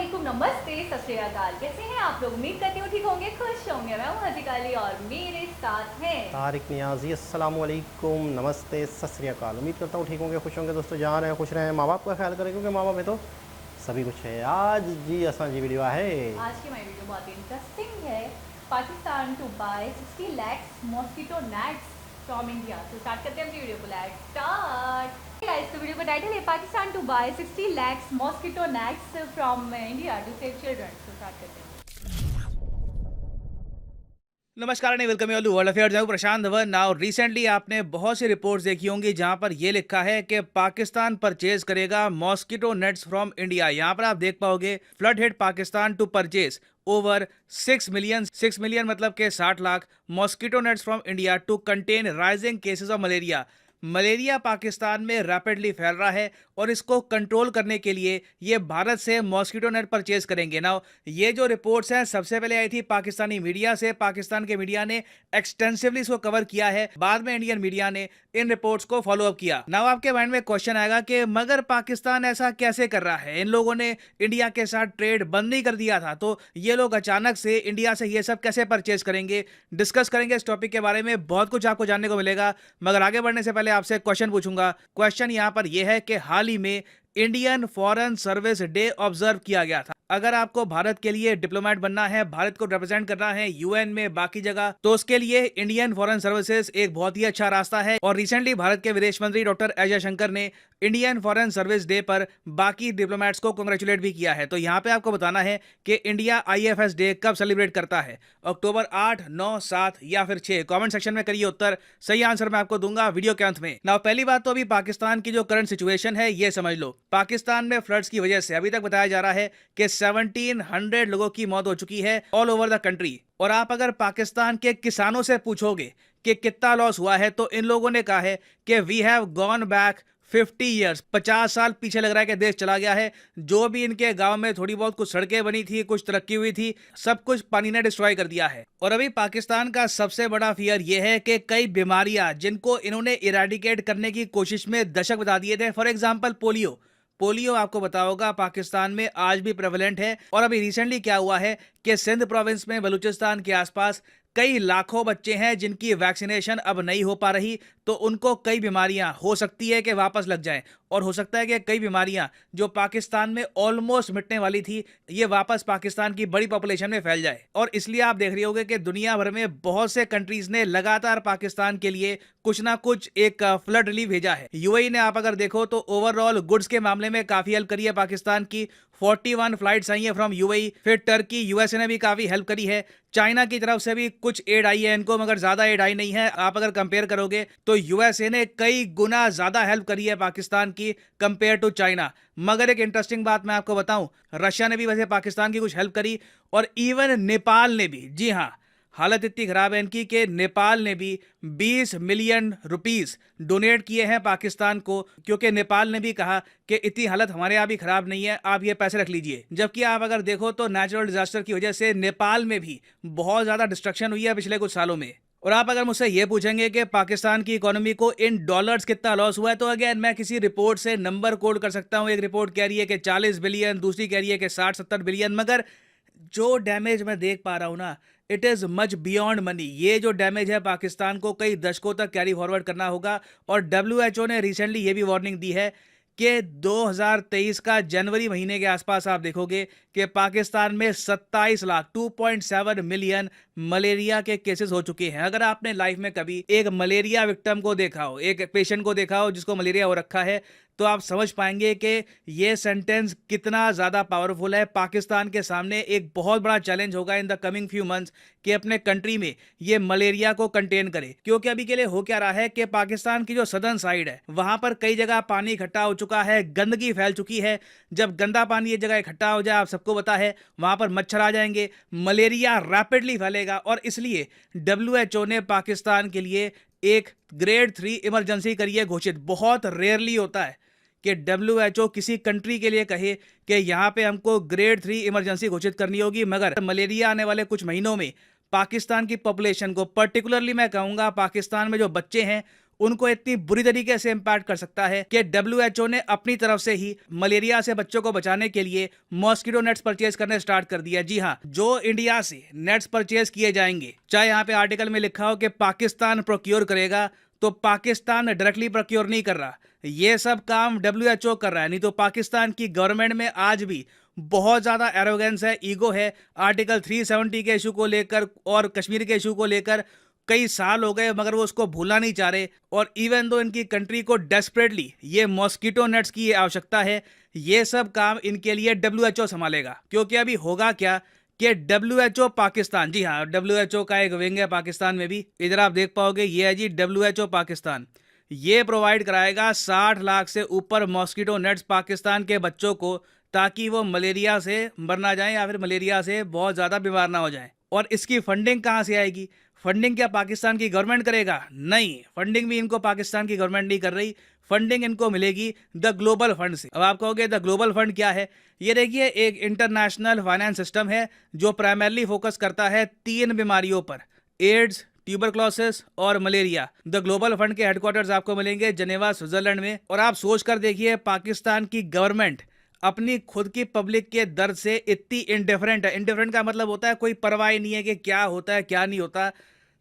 वालेकुम, नमस्ते, सत श्री अकाल। कैसे हैं आप लोग? उम्मीद करती हूँ ठीक होंगे, खुश होंगे। मैं हूँ हजी काली और मेरे साथ हैं तारिक नियाज़ी। अस्सलाम वालेकुम, नमस्ते, सत श्री अकाल। उम्मीद करता हूँ ठीक होंगे, खुश होंगे। दोस्तों जहाँ रहें खुश रहें, माँ बाप का ख्याल करें क्योंकि माँ बाप है तो सभी कुछ है। आज जी असांजी वीडियो है। आज की हमारी वीडियो बहुत ही इंटरेस्टिंग है। Pakistan to buy 60 lakhs mosquito nets from India. तो स्टार्ट करते हैं अपनी वीडियो को। Let's start guys. तो वीडियो का टाइटल है Pakistan to buy 60 lakhs mosquito nets from India to save children. तो स्टार्ट करते हैं। नमस्कार and welcome you to world affairs. मैं हूं प्रशांत धवन। नाउ रिसेंटली आपने बहुत सी रिपोर्ट्स देखी होंगी जहां पर यह लिखा है कि पाकिस्तान परचेज करेगा मॉस्किटो नेट्स फ्रॉम इंडिया। यहां पर आप देख पाओगे flood hit Pakistan to purchase over 6 million मतलब के 60 lakh mosquito nets from India to contain rising cases of malaria. Malaria Pakistan में रैपिडली फैल रहा है और इसको कंट्रोल करने के लिए ये भारत से मॉस्किटो नेट परचेज करेंगे। नाउ ये जो रिपोर्ट्स हैं सबसे पहले आई थी पाकिस्तानी मीडिया से। पाकिस्तान के मीडिया ने एक्सटेंसिवली इसको कवर किया है, बाद में इंडियन मीडिया ने इन रिपोर्ट्स को फॉलो अप किया। नाउ आपके माइंड में क्वेश्चन आएगा कि मगर पाकिस्तान ऐसा कैसे कर रहा है? इन लोगों ने इंडिया के साथ ट्रेड बंद नहीं कर दिया था, तो ये लोग अचानक से इंडिया से ये सब कैसे परचेज करेंगे? डिस्कस करेंगे इस टॉपिक के बारे में, बहुत कुछ आपको जानने को मिलेगा। मगर आगे बढ़ने से पहले आपसे क्वेश्चन पूछूंगा। क्वेश्चन यहां पर यह है कि हाल ही में Indian foreign service day observe किया गया था। अगर आपको भारत के लिए डिप्लोमेट बनना है, भारत को रिप्रेजेंट करना है यूएन में, बाकी जगह, तो उसके लिए इंडियन फॉरेन सर्विसेज एक बहुत ही अच्छा रास्ता है। और रिसेंटली भारत के विदेश मंत्री डॉक्टर एस जयशंकर ने इंडियन फॉरेन सर्विस डे पर बाकी डिप्लोमेट्स को कांग्रेचुलेट भी किया है। तो यहाँ पे आपको बताना है कि इंडिया आईएफएस डे कब सेलिब्रेट करता है, अक्टूबर 8, 9, 7 या फिर 6? कमेंट सेक्शन में करिए उत्तर। सही आंसर मैं आपको दूंगा वीडियो के अंत में। नाउ पहली बात तो अभी पाकिस्तान की जो करंट सिचुएशन है ये समझ लो। पाकिस्तान में फ्लड्स की वजह से अभी तक बताया जा रहा है कि 1700 लोगों की मौत हो चुकी है ऑल ओवर द कंट्री। और आप अगर पाकिस्तान के किसानों से पूछोगे कि कितना लॉस हुआ है, तो इन लोगों ने कहा है कि we have gone back 50 years, 50 साल पीछे लग रहा है कि देश चला गया है। जो भी इनके गांव में थोड़ी बहुत कुछ सड़कें बनी थी, कुछ तरक्की हुई थी, सब कुछ पानी ने डिस्ट्रॉय कर दिया है। और अभी पाकिस्तान का सबसे बड़ा फियर यह है कि कई बीमारियां जिनको इन्होंने इरेडिकेट करने की कोशिश में दशक बता दिए थे, फॉर एग्जाम्पल पोलियो। पोलियो आपको पता होगा पाकिस्तान में आज भी प्रेवलेंट है। और अभी रिसेंटली क्या हुआ है कि सिंध प्रोविंस में, बलूचिस्तान के आसपास कई लाखों बच्चे हैं जिनकी वैक्सीनेशन अब नहीं हो पा रही, तो उनको कई बीमारियां हो सकती है कि वापस लग जाएं। और हो सकता है कि कई बीमारियां जो पाकिस्तान में ऑलमोस्ट मिटने वाली थी, ये वापस पाकिस्तान की बड़ी पॉपुलेशन में फैल जाए। और इसलिए आप देख रहे होंगे कि दुनिया भर में बहुत से कंट्रीज ने लगातार पाकिस्तान के लिए कुछ ना कुछ एक फ्लड रिलीफ भेजा है। यूएई ने आप अगर देखो तो ओवरऑल गुड्स के मामले में काफी हेल्प करी है पाकिस्तान की। 41 फ्लाइट्स आई है फ्रॉम यूएई। फिर टर्की, यूएसए ने भी काफी हेल्प करी है। चाइना की तरफ से भी कुछ एड आई है इनको, मगर ज्यादा एड आई नहीं है। आप अगर कंपेयर करोगे तो यूएसए ने कई गुना ज्यादा हेल्प करी है पाकिस्तान की कंपेयर टू चाइना। मगर एक इंटरेस्टिंग बात मैं आपको बताऊं, रशिया ने भी वैसे पाकिस्तान की कुछ हेल्प करी, और इवन नेपाल ने भी। जी हाँ, हालत इतनी खराब है इनकी कि नेपाल ने भी 20 मिलियन रुपीस डोनेट किए हैं पाकिस्तान को, क्योंकि नेपाल ने भी कहा कि इतनी हालत हमारे यहाँ भी खराब नहीं है, आप ये पैसे रख लीजिए। जबकि आप अगर देखो तो नेचुरल डिजास्टर की वजह से नेपाल में भी बहुत ज्यादा डिस्ट्रक्शन हुई है पिछले कुछ सालों में। और आप अगर मुझसे ये पूछेंगे कि पाकिस्तान की इकोनॉमी को इन डॉलर्स कितना लॉस हुआ है, तो अगेन मैं किसी रिपोर्ट से नंबर कोड कर सकता हूं। एक रिपोर्ट कह रही है कि 40 बिलियन, दूसरी कह रही है कि 60-70 बिलियन। मगर जो डैमेज मैं देख पा रहा हूं ना, it is much beyond money. ये जो डैमेज है पाकिस्तान को कई दशकों तक कैरी फॉरवर्ड करना होगा। और डब्ल्यूएचओ ने रिसेंटली ये भी वार्निंग दी है कि 2023 का जनवरी महीने के आसपास आप देखोगे कि पाकिस्तान में 27 लाख 2.7 मिलियन मलेरिया के केसेस हो चुके हैं। अगर आपने लाइफ में कभी एक मलेरिया विक्टिम को देखा हो, एक पेशेंट को देखा हो जिसको मलेरिया हो रखा है, तो आप समझ पाएंगे कि ये सेंटेंस कितना ज्यादा पावरफुल है। पाकिस्तान के सामने एक बहुत बड़ा चैलेंज होगा in the coming few months कि अपने कंट्री में ये मलेरिया को कंटेन करे। क्योंकि अभी के लिए हो क्या रहा है कि पाकिस्तान की जो सदर्न साइड है वहां पर कई जगह पानी इकट्ठा हो चुका है, गंदगी फैल चुकी है। जब गंदा पानी ये जगह इकट्ठा हो जाए, आप सबको पता है वहां पर मच्छर आ जाएंगे, मलेरिया रैपिडली फैलेगा। और इसलिए डब्ल्यूएचओ ने पाकिस्तान के लिए एक ग्रेड 3 इमरजेंसी करी है घोषित। बहुत रेयरली होता है कि डब्ल्यूएचओ किसी कंट्री के लिए कहे कि यहां पे हमको ग्रेड 3 इमरजेंसी घोषित करनी होगी। मगर मलेरिया आने वाले कुछ महीनों में पाकिस्तान की पॉपुलेशन को, पर्टिकुलरली मैं कहूंगा पाकिस्तान में जो बच्चे हैं, उनको इतनी बुरी तरीके से इम्पैक्ट कर सकता है कि WHO ने अपनी तरफ से ही मलेरिया से बच्चों को बचाने के लिए मॉस्किटो नेट्स परचेज करने स्टार्ट कर दिया। जी हाँ, जो इंडिया से नेट्स परचेज किए जाएंगे, चाहे यहाँ पे आर्टिकल में लिखा हो कि पाकिस्तान प्रोक्योर करेगा, तो पाकिस्तान डायरेक्टली प्रोक्योर नहीं कर रहा, ये सब काम WHO कर रहा है। नहीं तो पाकिस्तान की गवर्नमेंट में आज भी बहुत ज्यादा एरोगेंस है, ईगो है। आर्टिकल 370 के इशू को लेकर और कश्मीर के इशू को लेकर कई साल हो गए, मगर वो उसको भूलना नहीं चाह रहे। और इवन दो इनकी कंट्री को डेस्परेटली ये मॉस्किटो नेट्स की आवश्यकता है, ये सब काम इनके लिए WHO संभालेगा। क्योंकि अभी होगा क्या कि WHO पाकिस्तान, जी हाँ, WHO का एक विंग है पाकिस्तान में भी, इधर आप देख पाओगे, ये है जी WHO पाकिस्तान। ये प्रोवाइड कराएगा 60 लाख से ऊपर मॉस्किटो नेट्स पाकिस्तान के बच्चों को, ताकि वो मलेरिया से मर ना जाएं या फिर मलेरिया से बहुत ज़्यादा बीमार ना हो जाएं। और इसकी फंडिंग कहाँ से आएगी? फंडिंग क्या पाकिस्तान की गवर्नमेंट करेगा? नहीं, फंडिंग भी इनको पाकिस्तान की गवर्नमेंट नहीं कर रही। फंडिंग इनको मिलेगी द ग्लोबल फंड से। अब आप कहोगे द ग्लोबल फंड क्या है? ये देखिए, एक इंटरनेशनल फाइनेंस सिस्टम है जो प्राइमरली फोकस करता है 3 बीमारियों पर, एड्स, ट्यूबरक्लोसिस और मलेरिया। द ग्लोबल फंड के हेडक्वार्टर्स आपको मिलेंगे जेनेवा, स्विट्जरलैंड में। और आप सोच कर देखिए, पाकिस्तान की गवर्नमेंट अपनी खुद की पब्लिक के दर्द से इतनी इंडिफरेंट है। इंडिफरेंट का मतलब होता है कोई परवाह नहीं है कि क्या होता है क्या नहीं होता।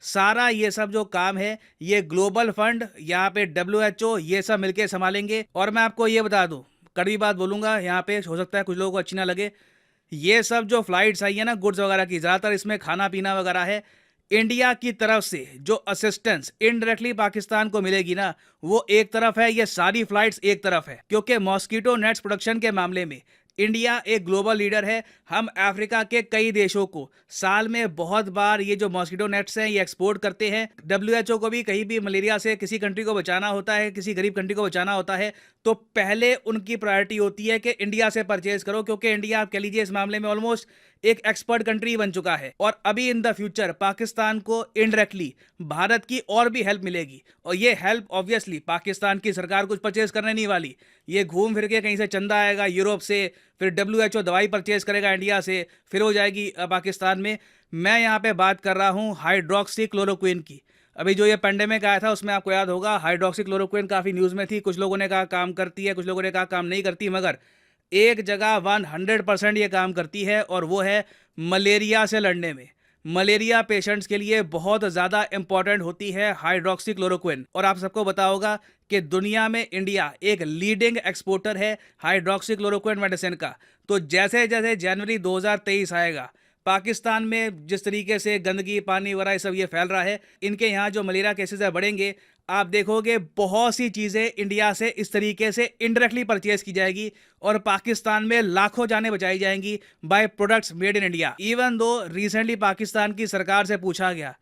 सारा ये सब जो काम है, ये ग्लोबल फंड, यहाँ पे WHO, ये सब मिलके संभालेंगे। और मैं आपको ये बता दूं, कड़वी बात बोलूंगा यहाँ पे, हो सकता है कुछ लोगों को अच्छी ना लगे, ये सब जो फ्लाइट्स आई है ना गुड्स वगैरह की, ज़्यादातर इसमें खाना पीना वगैरह है। इंडिया की तरफ से जो असिस्टेंस इनडायरेक्टली पाकिस्तान को मिलेगी ना, वो एक तरफ है, ये सारी फ्लाइट्स एक तरफ है। क्योंकि मॉस्किटो नेट्स प्रोडक्शन के मामले में इंडिया एक ग्लोबल लीडर है। हम अफ्रीका के कई देशों को साल में बहुत बार ये जो मॉस्किटो नेट्स हैं ये एक्सपोर्ट करते हैं। WHO को भी कहीं भी मलेरिया से किसी कंट्री को बचाना होता है, किसी गरीब कंट्री को बचाना होता है, तो पहले उनकी प्रायोरिटी होती है कि इंडिया से परचेज करो। क्योंकि इंडिया, आप कह लीजिए, इस मामले में ऑलमोस्ट एक एक्सपर्ट कंट्री बन चुका है। और अभी इन द फ्यूचर पाकिस्तान को इनडायरेक्टली भारत की और भी हेल्प मिलेगी। और ये हेल्प ऑब्वियसली पाकिस्तान की सरकार कुछ परचेज करने नहीं वाली, ये घूम फिर के कहीं से चंदा आएगा यूरोप से, फिर WHO दवाई परचेज करेगा इंडिया से, फिर हो जाएगी पाकिस्तान में। मैं यहाँ पे बात कर रहा हूँ हाइड्रोक्सी क्लोरोक्विन की। अभी जो ये पेंडेमिक आया था उसमें आपको याद होगा, हाइड्रोक्सी क्लोरोक्विन काफ़ी न्यूज़ में थी। कुछ लोगों ने कहा काम करती है, कुछ लोगों ने कहा काम नहीं करती, मगर एक जगह 100% ये काम करती है, और वो है मलेरिया से लड़ने में। मलेरिया पेशेंट्स के लिए बहुत ज़्यादा इंपॉर्टेंट होती है हाइड्रोक्सी क्लोरोक्विन। और आप सबको पता होगा कि दुनिया में इंडिया एक लीडिंग एक्सपोर्टर है हाइड्रोक्सी क्लोरोक्विन मेडिसिन का। तो जैसे जैसे जनवरी 2023 आएगा, पाकिस्तान में जिस तरीके से गंदगी, पानी वगैरह सब ये फैल रहा है, इनके यहाँ जो मलेरिया केसेस है बढ़ेंगे। आप देखोगे बहुत सी चीज़ें इंडिया से इस तरीके से इनडायरेक्टली परचेज की जाएगी, और पाकिस्तान में लाखों जानें बचाई जाएंगी by products made in India. Even though recently Pakistan की सरकार से पूछा गया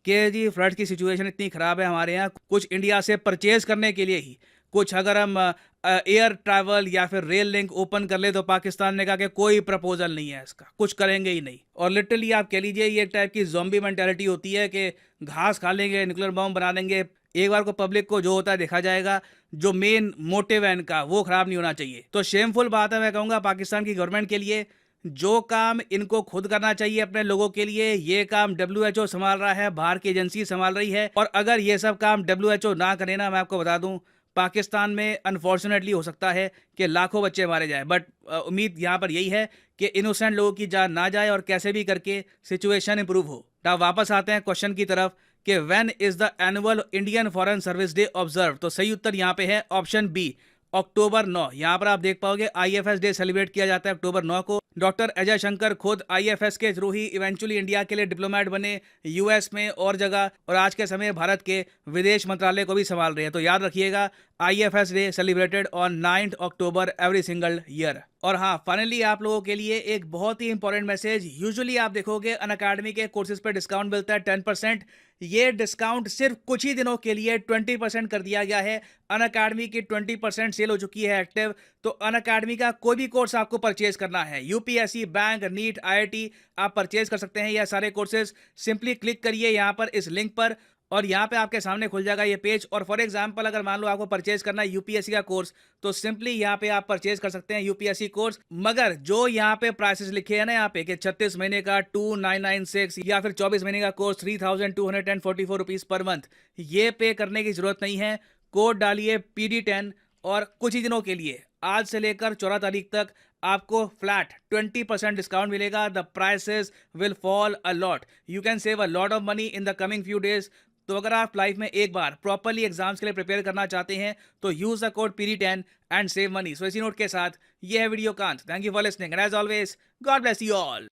कि जी फ्लड की सिचुएशन इतनी ख़राब है हमारे यहाँ, कुछ इंडिया से परचेज करने के लिए ही कुछ अगर हम एयर ट्रैवल या फिर रेल लिंक ओपन कर ले, तो पाकिस्तान ने कहा कि कोई प्रपोजल नहीं है, इसका कुछ करेंगे ही नहीं। और लिटरली आप कह लीजिए ये टाइप की ज़ॉम्बी मेंटालिटी होती है कि घास खा लेंगे, न्यूक्लियर बम बना देंगे। एक बार को पब्लिक को जो होता है देखा जाएगा, जो मेन मोटिव है इनका वो खराब नहीं होना चाहिए। तो शेमफुल बात है, मैं कहूँगा पाकिस्तान की गवर्नमेंट के लिए, जो काम इनको खुद करना चाहिए अपने लोगों के लिए, ये काम WHO संभाल रहा है, बाहर की एजेंसी संभाल रही है। और अगर ये सब काम WHO ना करे ना, मैं आपको बता दूं, पाकिस्तान में अनफॉर्चुनेटली हो सकता है कि लाखों बच्चे मारे जाए। बट उम्मीद यहाँ पर यही है कि इनोसेंट लोगों की जान ना जाए और कैसे भी करके सिचुएशन इंप्रूव हो। अब वापस आते हैं क्वेश्चन की तरफ कि when is the annual Indian foreign service day observe. तो सही उत्तर यहाँ पे है ऑप्शन बी, अक्टूबर 9। यहाँ पर आप देख पाओगे IFS डे सेलिब्रेट किया जाता है अक्टूबर 9 को। डॉक्टर अजय शंकर खुद IFS के थ्रू ही इवेंचुअली इंडिया के लिए डिप्लोमेट बने, US में और जगह, और आज के समय भारत के विदेश मंत्रालय को भी संभाल रहे हैं। तो याद रखिएगा, IFS day celebrated on 9 October every single year. और हाँ, फाइनली आप लोगों के लिए एक बहुत ही इंपॉर्टेंट मैसेज। यूजुअली आप देखोगे अनअकैडमी के कोर्सेज पे डिस्काउंट मिलता है 10%। ये डिस्काउंट सिर्फ कुछ ही दिनों के लिए 20% कर दिया गया है। अनअकैडमी की 20% सेल हो चुकी है एक्टिव। तो अनअकैडमी का कोई भी कोर्स आपको परचेज करना है, UPSC, बैंक, नीट, IIT, आप परचेज कर सकते हैं यह सारे कोर्सेज। सिंपली क्लिक करिए यहाँ पर इस लिंक पर और यहाँ पे आपके सामने खुल जाएगा ये पेज। और फॉर एग्जांपल अगर मान लो आपको परचेज करना है यूपीएससी का कोर्स, तो सिंपली यहाँ पे आप परचेज कर सकते हैं यूपीएससी कोर्स। मगर जो यहाँ पे प्राइसेस लिखे हैं ना यहाँ पे कि 36 महीने का 2996 या फिर 24 महीने का कोर्स 3244 रुपीज पर मंथ, ये पे करने की जरूरत नहीं है। कोड डालिए PD10 और कुछ ही दिनों के लिए आज से लेकर 14 तारीख तक आपको फ्लैट 20% डिस्काउंट मिलेगा। The prices will fall a lot, you can save a lot of money in the coming few days. तो अगर आप लाइफ में एक बार प्रॉपरली एग्जाम्स के लिए प्रिपेयर करना चाहते हैं तो use the code PD10 and save money. So इसी नोट के साथ ये है वीडियो का अंत। Thank you for listening and as always God bless you all.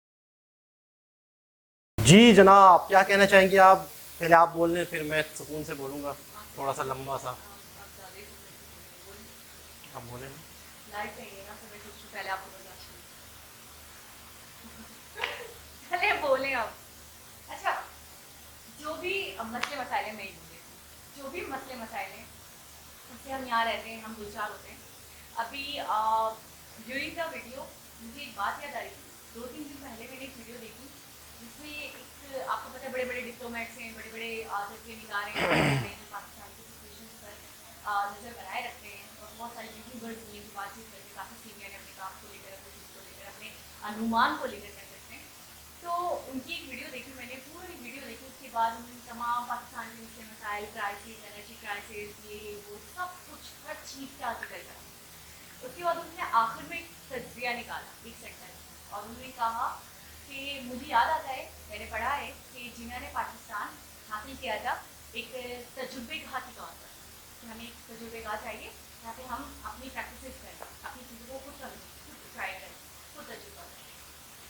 जी जनाब, क्या कहना चाहेंगे आप? पहले आप बोल लें, फिर मैं सुकून से बोलूँगा, थोड़ा सा लंबा सा। आप बोले ना। लाइट नहीं है ना, तो मैं सोचूं पहले आपको बता चले बोले अब। अच्छा, जो भी मसले मसाइले नहीं बोले, जो भी मसले मसाइले जैसे हम यहाँ रहते हैं, हम दो चार होते हैं। अभी ड्यूरिंग द वीडियो मुझे एक बात याद आ रही थी। 2-3 दिन पहले मैंने एक वीडियो देखी जिसमें एक, आपको पता है बड़े बड़े डिप्लोमेट्स हैं, बड़े बड़े तस्वीरें निकाल रहे हैं जो पाकिस्तान की सिचुएशन पर नज़र बनाए रखते हैं। और बहुत सारे यूट्यूबर्स भी हैं जो बातचीत करके काफ़ी सीनियर है अपने काम को लेकर, अपने चीज़ को लेकर, अपने अनुमान को लेकर कह सकते हैं। तो उनकी एक वीडियो देखी मैंने, पूरी वीडियो देखी। उसके बाद उन्होंने तमाम पाकिस्तान के मुख्य मसाइल, क्राइसिस, एनर्जी क्राइसिस, ये वो सब कुछ हर चीज़ का जिक्र करा। उसके बाद उन्होंने आखिर में एक तजज़िया निकाला, एक सेंटेंस, और उन्होंने कहा कि मुझे याद आता है, मैंने पढ़ा है कि जिन्होंने पाकिस्तान हासिल किया था एक तजुर्बेगाह के तौर पर, कि हमें एक तजुर्बेगाह चाहिए जहाँ पे हम अपनी प्रैक्टिस करें, अपनी चीज़ों को खुद समझें, खुद ट्राई करें, खुद तजुर्बा करें।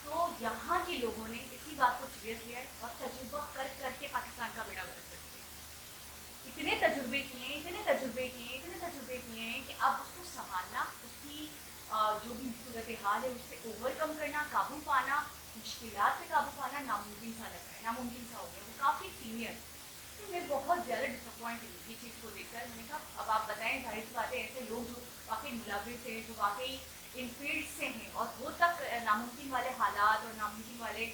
तो यहाँ के लोगों ने इसी बात को सीरियस लिया और तजुर्बा कर करके पाकिस्तान का बेड़ा गर्क कर दिया। इतने तजुर्बे किए, इतने तजुर्बे किए, इतने तजुर्बे किए हैं कि अब उसको संभालना, उसकी जो भी सूरत हाल है उससे ओवरकम करना, काबू पाना, मुश्किलात पे काबू पाना नामुमकिन सा लग रहा है, नामुमकिन सा हो गया। वो काफ़ी सीनियर। तो मैं बहुत ज़्यादा डिसअपॉइंट हुई ये चीज़ को देखकर। मैंने कहा अब आप बताएं, जाहिर सी बात है ऐसे लोग जो वाकई मुलविस हैं, जो वाकई इन फील्ड से हैं और वो तक नामुमकिन वाले हालात और नामुमकिन वाले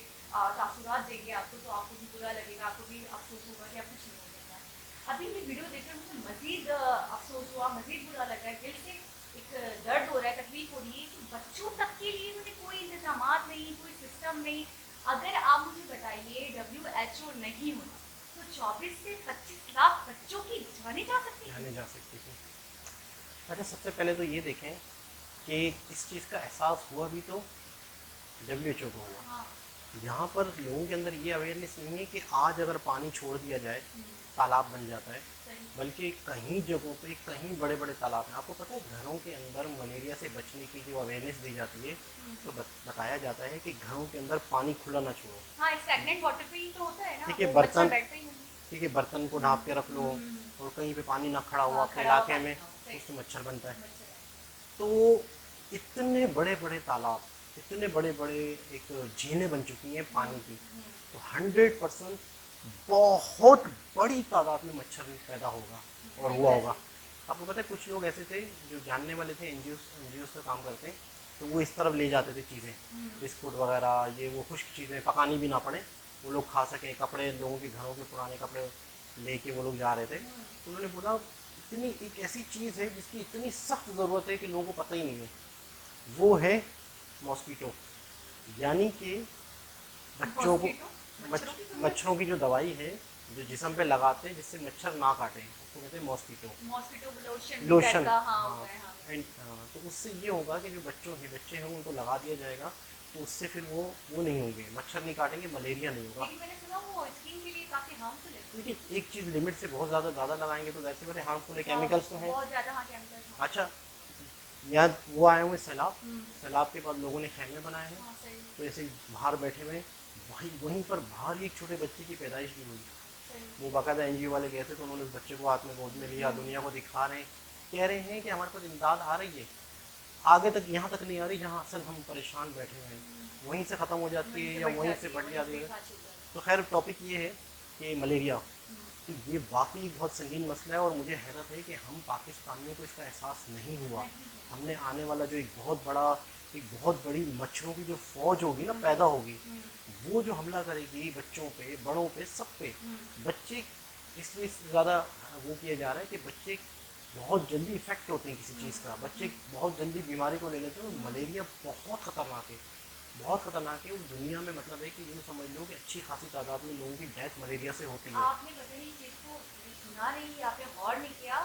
तासुरात देंगे आपको, तो आपको भी बुरा लगेगा, आपको भी अफसोस होगा कि आप कुछ नहीं हो सकता। अभी ये वीडियो देखकर मुझे मज़ीद अफसोस हुआ, मज़ीद बुरा लग रहा है, दिल से एक दर्द हो रहा है, तकलीफ हो रही है कि बच्चों तक के लिए उन्हें कोई इंतजाम नहीं, कोई सिस्टम नहीं। अगर आप मुझे बताइए WHO नहीं होना तो 24 से 25 लाख बच्चों की जाने जा सकती है। जा सकती थी। अच्छा, सबसे पहले तो ये देखें कि इस चीज़ का एहसास हुआ भी तो WHO को हुआ। हाँ, यहाँ पर लोगों के अंदर ये अवेयरनेस नहीं है कि आज अगर पानी छोड़ दिया जाए तालाब बन जाता है, सही। बल्कि कहीं जगहों पे कहीं बड़े बड़े तालाब हैं। आपको पता है घरों के अंदर मलेरिया से बचने की जो अवेयरनेस दी जाती है, तो बताया जाता है कि घरों के अंदर पानी खुला ना छोड़ो। हाँ, स्टैग्नेंट वाटर पे ही तो होता है ना, ठीक है, वो बर्तन, मच्छर बैठते ही नहीं। ठीक है, बर्तन को ढाँप के रख लो और कहीं पे पानी ना खड़ा हुआ अपने खड़ा हुआ इलाके पानी में, ना हो, सही। उससे मच्छर बनता है। मच्छर। तो इतने बड़े बड़े तालाब, इतने बड़े बड़े एक झीलें बन चुकी हैं पानी की, तो 100% बहुत बड़ी तादाद में मच्छर पैदा होगा और हुआ होगा। आपको पता है कुछ लोग ऐसे थे जो जानने वाले थे, एनजीओ से काम करते हैं, तो वो इस तरफ ले जाते थे चीज़ें, बिस्कुट वगैरह, ये वो खुश्क चीज़ें, पकानी भी ना पड़े, वो लोग खा सकें। कपड़े, लोगों के घरों के पुराने कपड़े लेके वो लोग जा रहे थे। तो उन्होंने बोला इतनी एक ऐसी चीज़ है जिसकी इतनी सख्त ज़रूरत है कि लोगों को पता ही नहीं है, वो है मॉस्किटो। यानी कि बच्चों को मच्छरों की जो दवाई है जो जिस्म पे लगाते हैं जिससे मच्छर ना काटे, उसको कहते हैं मॉस्किटो लोशन। हाँ, तो उससे ये होगा कि जो बच्चे हैं उनको लगा दिया जाएगा, तो उससे फिर वो नहीं होंगे, मच्छर नहीं काटेंगे, मलेरिया नहीं होगा। लेकिन मैंने सुना वो स्किन के लिए काफी हार्मफुल है। लेकिन एक चीज़ लिमिट से बहुत ज़्यादा लगाएंगे तो वैसे बड़े हार्मफुल है, केमिकल्स तो हैं बहुत ज़्यादा। हाँ, केमिकल्स। अच्छा, यहाँ वो आए हुए सैलाब के बाद लोगों ने खैमे बनाए हैं, हाँ, सही। तो ऐसे बाहर बैठे हुए वहीं पर बाहर एक छोटे बच्चे की पैदाइश भी हुई। वो बाकायदा एनजीओ वाले गए थे, तो उन्होंने उस बच्चे को हाथ में गोद में लिया, दुनिया को दिखा रहे हैं, कह रहे हैं कि हमारे पास इमदाद आ रही है, आगे तक यहाँ तक नहीं आ रही जहाँ असल हम परेशान बैठे हुए हैं, वहीं से ख़त्म हो जाती है या वहीं से बढ़ जाती है। तो खैर टॉपिक ये है कि मलेरिया, तो ये वाकई बहुत संगीन मसला है और मुझे हैरत है कि हम पाकिस्तान में को इसका एहसास नहीं हुआ। हमने आने वाला जो एक बहुत बड़ी मच्छरों की जो फौज होगी ना पैदा होगी, वो जो हमला करेगी बच्चों पे, बड़ों पे, सब पे। बच्चे इसलिए ज़्यादा वो किया जा रहा है कि बच्चे बहुत जल्दी इफेक्ट होते हैं किसी चीज़ का, बच्चे बहुत जल्दी बीमारी को ले लेते हैं। और मलेरिया बहुत ख़तरनाक है, बहुत ख़तरनाक है। उस दुनिया में मतलब है कि यूँ समझ लो कि अच्छी खासी तादाद में लोगों की डेथ मलेरिया से होती है। आपने कभी इस चीज़ को सुना नहीं, आपने गौर नहीं किया।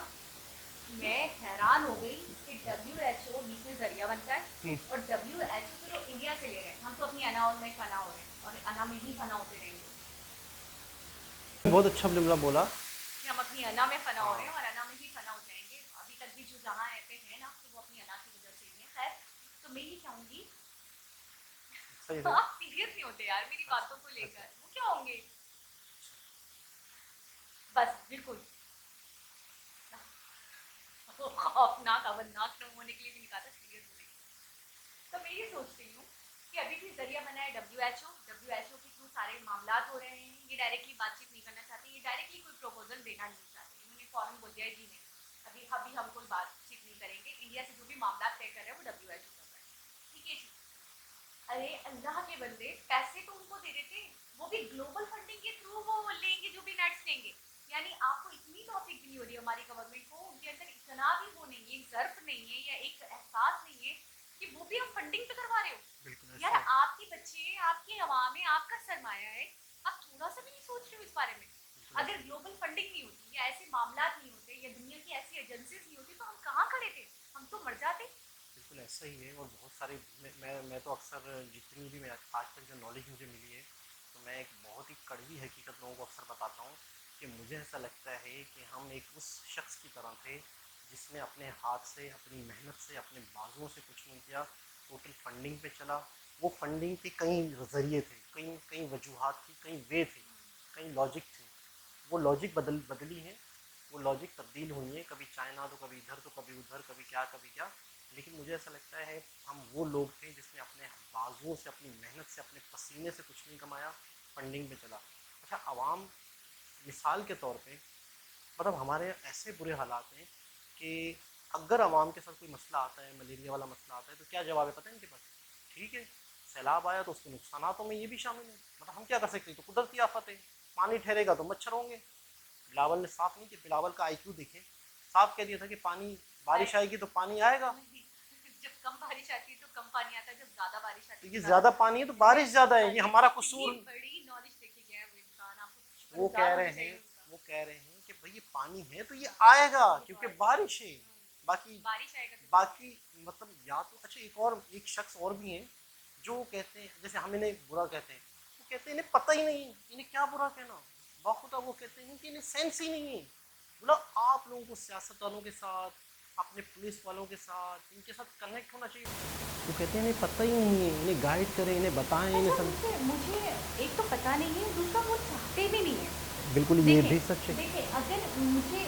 मैं हैरान हो गई कि WHO बीच में जरिया बनता है और WHO तो लोग इंडिया से ले रहे हैं, हम तो अपनी अनाज में फना हो रहे हैं और अना में ही फना होते रहेंगे बहुत अच्छा जुमला बोला। कि हम अपनी अना में फना हो रहे हैं और अना में ही फना हो जाएंगे। अभी तक भी जो जहाँ पे है ना, तो वो अपनी अना की वजह से ही है। खैर, तो मैं ये चाहूंगी, सही है। आप सीरियस नहीं होते यार मेरी बातों को लेकर, वो क्या होंगे बस बिल्कुल खौफनाक अवरनाक न होने के लिए भी नहीं कहा था, सीरियस होने के लिए। तो मैं ये सोच रही हूँ कि अभी भी जरिया बना है WHO के थ्रू सारे मामला हो रहे हैं। ये डायरेक्टली बातचीत नहीं करना चाहते, ये डायरेक्टली कोई प्रपोजल देना नहीं चाहते। इन्होंने फॉरन बोल दिया है जी नहीं, अभी हम कोई बातचीत नहीं करेंगे, इंडिया से जो भी मामला तय कर रहे हैं वो WHO कर रहा है। ठीक है जी। अरे अल्लाह के बंदे, पैसे तो उनको दे देते, वो भी ग्लोबल फंडिंग के थ्रू वो लेंगे जो भी नेट्स लेंगे। यानी आपको इतनी तौफीक भी नहीं हो रही हमारी गवर्नमेंट को, उनके अंदर इतना भी वो नहीं है, एक ज़र्फ नहीं है या एक एहसास नहीं है कि वो भी हम फंडिंग पे करवा रहे हो। बिल्कुल यार ऐसा है। आपके बच्चे, आपकी आवाम है, आपका सरमाया है, आप थोड़ा सा भी नहीं सोच रहे हो इस बारे में। अगर ग्लोबल फंडिंग नहीं होती या ऐसे मामला नहीं होते या दुनिया की ऐसी एजेंसीज नहीं होती तो हम कहाँ खड़े थे, हम तो मर जाते। बिल्कुल ऐसा ही है। और बहुत सारे मैं तो अक्सर जितनी भी मैं आज तक जो नॉलेज मुझे मिली है, तो मैं एक बहुत ही कड़वी हकीकत लोगों को अक्सर बताता हूँ कि मुझे ऐसा लगता है कि हम एक उस शख्स की तरह थे जिसने अपने हाथ से, अपनी मेहनत से, अपने बाजुओं से कुछ नहीं किया, टोटल फंडिंग पे चला। वो फंडिंग के कई ज़रिए थे, कई कई वजूहात थी, कई वे थे, कई लॉजिक थे। वो लॉजिक बदली हैं, वो लॉजिक तब्दील हुई है, कभी चाइना तो कभी इधर तो कभी उधर, कभी क्या। लेकिन मुझे ऐसा लगता है हम वो लोग थे जिसने अपने बाजुओं से, अपनी मेहनत से, अपने पसीने से कुछ नहीं कमाया, फंडिंग पे चला। अच्छा, आवाम मिसाल के तौर पे मतलब हमारे ऐसे बुरे हालात हैं कि अगर आवाम के साथ कोई मसला आता है, मलेरिया वाला मसला आता है, तो क्या जवाब है पता है इनके पास? ठीक है, सैलाब आया तो उसके नुकसानों में ये भी शामिल है, मतलब हम क्या कर सकते हैं, तो कुदरती आफत है। पानी ठहरेगा तो मच्छर होंगे। बिलावल ने साफ नहीं किया, बिलावल का IQ देखें, साफ कह दिया था कि पानी, बारिश आएगी तो पानी आएगा। जब कम बारिश आती है तो कम पानी आता है, जब ज्यादा बारिश आती तो है ये तो ज़्यादा पानी है तो बारिश ज़्यादा है, ये हमारा कसूर। इतनी बड़ी नॉलेज लेके गया है वो इंसान, आपको वो शुक्रगुजार कह होना रहे चाहिए हैं उसका। वो कह रहे हैं कि भाई ये पानी है तो ये आएगा क्योंकि बारिश है। बाकी बारिश आएगा तो बाकी मतलब या तो अच्छा, एक शख्स और भी हैं जो कहते हैं, जैसे हम इन्हें बुरा कहते हैं, वो कहते हैं इन्हें पता ही नहीं, इन्हें क्या बुरा कहना, बाखुदा वो कहते हैं कि इन्हें सेंस ही नहीं है। बोला आप लोगों को सियासतदानों के साथ, अपने पुलिस वालों के साथ, इनके साथ कनेक्ट होना चाहिए। वो कहते हैं इन्हें पता ही नहीं है, इन्हें गाइड करें, इन्हें बताएं, इन्हें अच्छा, सब। मुझे एक तो पता नहीं है, दूसरा वो चाहते भी नहीं है। बिल्कुल ये भी सच है। देखिए अगर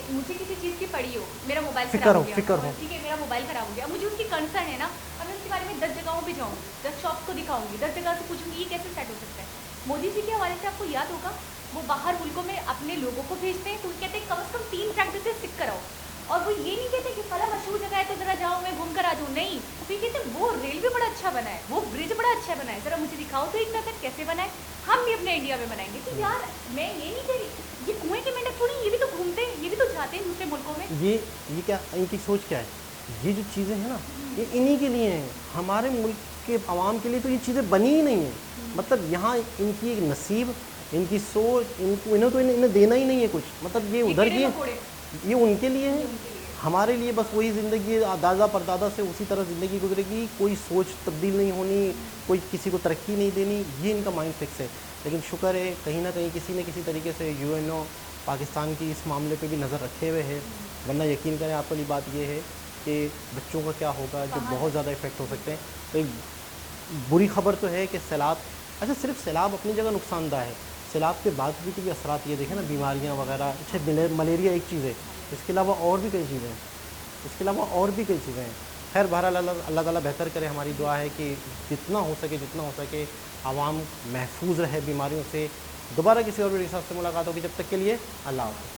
मुझे किसी चीज़ की पड़ी हो, मेरा मोबाइल फिक्र खराब हो, हो गया, फिक्र हो। ठीक है मेरा मोबाइल खराब हो गया, मुझे उसकी कंसर्न है ना, अब मैं उसके बारे में 10 जगहों पे जाऊँगी, 10 शॉप्स को दिखाऊंगी, 10 जगह से पूछूंगी ये कैसे सेट हो सकता है। मोदी जी के हवाले से आपको याद होगा, वो बाहर मुल्कों में अपने लोगों को भेजते हैं तो वो कहते हैं कम से कम 3 प्रैक्टिसेस सीख कर आओ। और वो ये नहीं कहते कि फला मशहूर जगह है तो ज़रा जाओ मैं घूम कर आ जाऊँ, नहीं, वो ये कहते हैं वो रेलवे बड़ा अच्छा बना है, वो ब्रिज बड़ा अच्छा बना है, ज़रा मुझे दिखाओ तो एक नज़र कैसे बना है, हम भी अपने इंडिया में बनाएंगे। तो यार मैं ये नहीं कह रही, ये कुएं के मेंढक थोड़ी, ये भी तो घूमते हैं, ये भी तो जाते हैं दूसरे मुल्कों में। ये क्या, इनकी सोच क्या है? ये जो चीज़ें हैं ना, ये इन्हीं के लिए हैं, हमारे मुल्क के आवाम के लिए तो ये चीज़ें बनी ही नहीं हैं। मतलब यहाँ इनकी एक नसीब, इन्हीं सोच, इन्हें देना ही नहीं है कुछ, मतलब ये उधर कीड़े की, मकोड़े ये उनके लिए है, हमारे लिए बस वही ज़िंदगी दादा परदादा से उसी तरह ज़िंदगी गुजरेगी, कोई सोच तब्दील नहीं होनी, कोई किसी को तरक्की नहीं देनी, ये इनका माइंड फिक्स है। लेकिन शुक्र है कहीं ना कहीं किसी न किसी तरीके से UNO पाकिस्तान की इस मामले पे भी नज़र रखे हुए है, वरना यकीन करें आपको बात ये है कि बच्चों का क्या होगा जो बहुत ज़्यादा इफ़ेक्ट हो सकते हैं। तो एक बुरी खबर तो है कि सैलाब, अच्छा सिर्फ सैलाब अपनी जगह नुकसानदा है, सैलाब के बाद भी असरात ये देखें ना, बीमारियाँ वगैरह, अच्छा मलेरिया एक चीज़ है, इसके अलावा और भी कई चीज़ें हैं, खैर बहरहाल अल्लाह ताला बेहतर करे। हमारी दुआ है कि जितना हो सके आवाम महफूज रहे बीमारियों से। दोबारा किसी और वीडियो के साथ से मुलाकात होगी, जब तक के लिए अल्लाह हाफ़िज़।